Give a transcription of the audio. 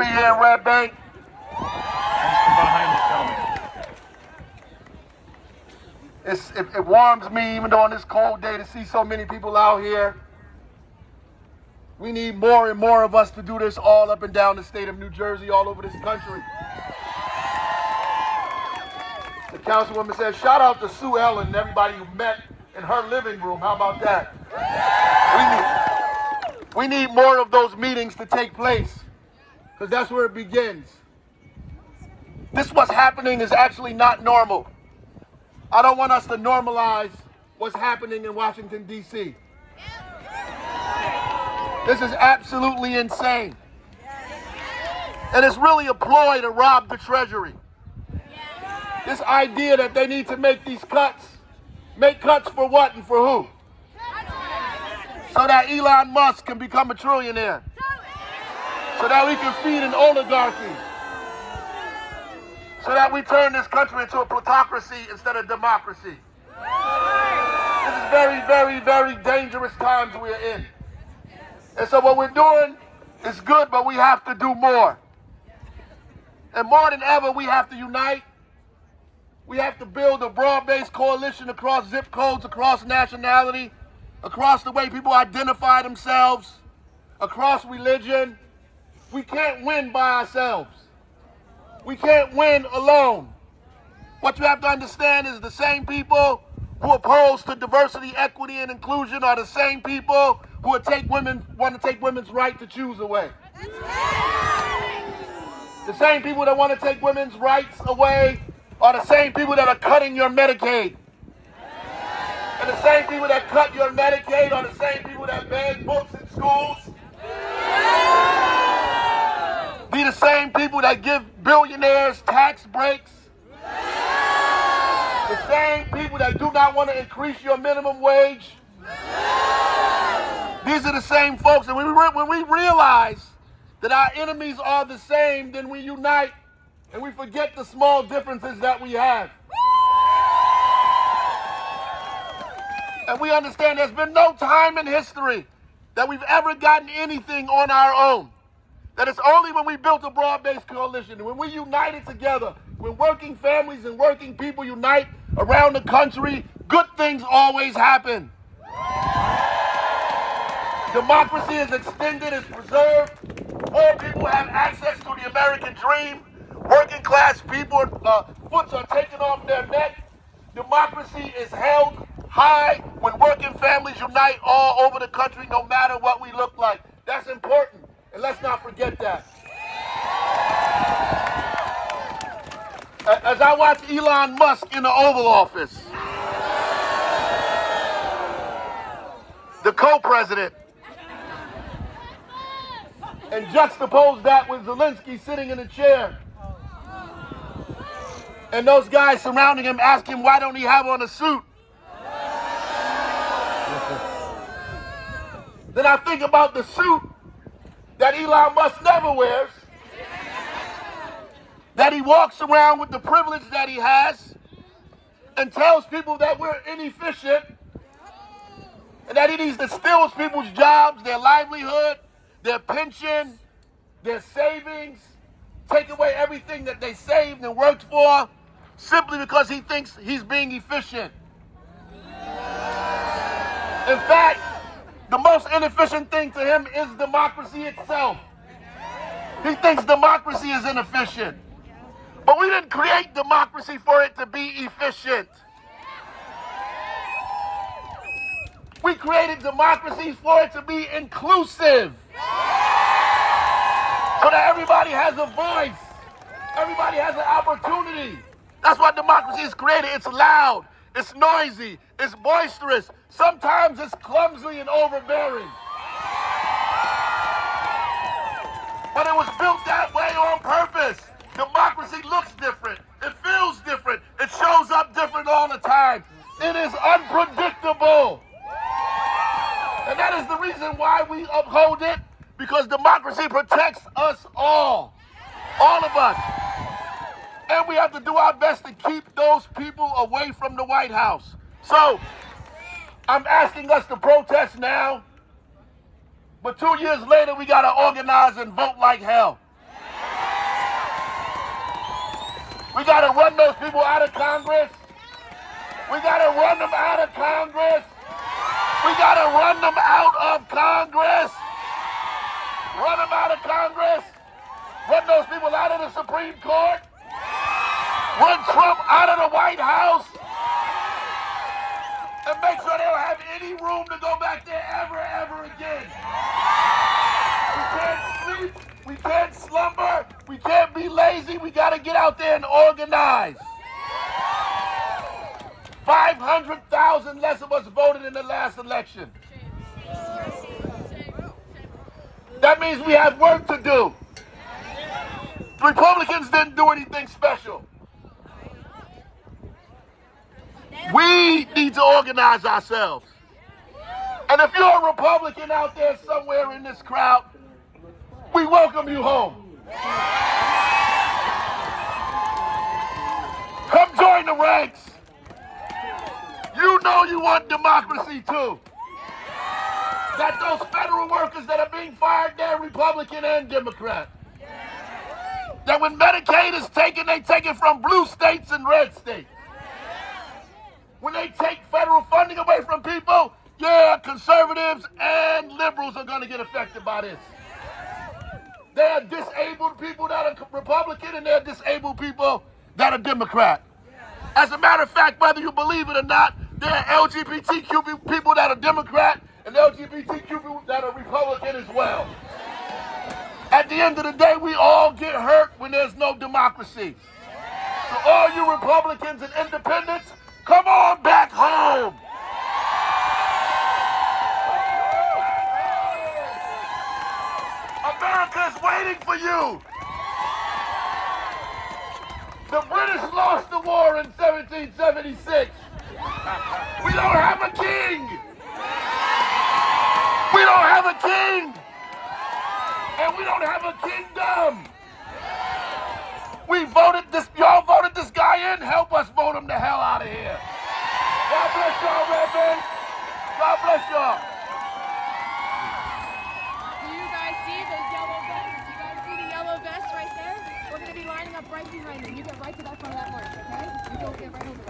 here in Red Bank. It warms me, even though on this cold day, to see so many people out here. We need more and more of us to do this all up and down the state of New Jersey, all over this country. The councilwoman said, shout out to Sue Ellen and everybody who met in her living room. How about that? We need more of those meetings to take place, because that's where it begins. This what's happening is actually not normal. I don't want us to normalize what's happening in Washington, D.C. This is absolutely insane. And it's really a ploy to rob the Treasury. This idea that they need to make these cuts. Make cuts for what and for who? So that Elon Musk can become a trillionaire. So that we can feed an oligarchy. So that we turn this country into a plutocracy instead of democracy. This is very, very, very dangerous times we're in. And so what we're doing is good, but we have to do more. And more than ever, we have to unite. We have to build a broad-based coalition across zip codes, across nationality, across the way people identify themselves, across religion. We can't win by ourselves. We can't win alone. What you have to understand is the same people who oppose to diversity, equity, and inclusion are the same people who want to take women's right to choose away. The same people that want to take women's rights away are the same people that are cutting your Medicaid. And the same people that cut your Medicaid are the same people that ban books in schools. Be the same people that give billionaires tax breaks. The same people that do not want to increase your minimum wage. These are the same folks. And when we realize that our enemies are the same, then we unite and we forget the small differences that we have. And we understand there's been no time in history that we've ever gotten anything on our own. That it's only when we built a broad-based coalition, when we united together, when working families and working people unite around the country, good things always happen. Democracy is extended, is preserved. More people have access to the American dream. Working class people, foots are taken off their neck. Democracy is held high when working families unite all over the country, no matter what we look like. That's important, and let's not forget that. As I watch Elon Musk in the Oval Office, the co-president, and juxtapose that with Zelensky sitting in a chair, and those guys surrounding him ask him, why don't he have on a suit? Then I think about the suit that Elon Musk never wears, that he walks around with the privilege that he has, and tells people that we're inefficient, and that he needs to steal people's jobs, their livelihood, their pension, their savings, take away everything that they saved and worked for, simply because he thinks he's being efficient. In fact, the most inefficient thing to him is democracy itself. He thinks democracy is inefficient. But we didn't create democracy for it to be efficient. We created democracy for it to be inclusive. So that everybody has a voice. Everybody has an opportunity. That's why democracy is created. It's loud. It's noisy. It's boisterous. Sometimes it's clumsy and overbearing. But it was built that way on purpose. Democracy looks different. It feels different. It shows up different all the time. It is unpredictable. And that is the reason why we uphold it, because democracy protects us all of us. And we have to do our best to keep those people away from the White House. So I'm asking us to protest now, but 2 years later we got to organize and vote like hell. We got to run those people out of Congress. We got to run them out of Congress. We got to run them out of Congress. Run them out of Congress. Run those people out of the Supreme Court. Run Trump out of the White House. And make sure they don't have any room to go back there ever again. We can't sleep. We can't slumber. We can't be lazy. We got to get out there and organize. 500,000 less of us voted in the last election. That means we have work to do. The Republicans didn't do anything special. We need to organize ourselves. And if you're a Republican out there somewhere in this crowd, we welcome you home. Come join the ranks. You know you want democracy too. That those federal workers that are being fired, they're Republican and Democrat. That when Medicaid is taken, they take it from blue states and red states. When they take federal funding away from people, yeah, conservatives and liberals are going to get affected by this. There are disabled people that are Republican and there are disabled people that are Democrat. As a matter of fact, whether you believe it or not, there are LGBTQ people that are Democrat and LGBTQ people that are Republican as well. At the end of the day, we all get hurt when there's no democracy. So all you Republicans and independents, come on back home. America is waiting for you. The British lost the war in 1776. We don't have a king. We don't have a king. And we don't have a kingdom. Y'all voted this guy in. Help us vote him the hell out of here. God bless y'all, Reverend. God bless y'all. Do you guys see the yellow vest? Do you guys see the yellow vest right there? We're going to be lining up right behind you. You get right to that front of that march, okay? You go get right over there.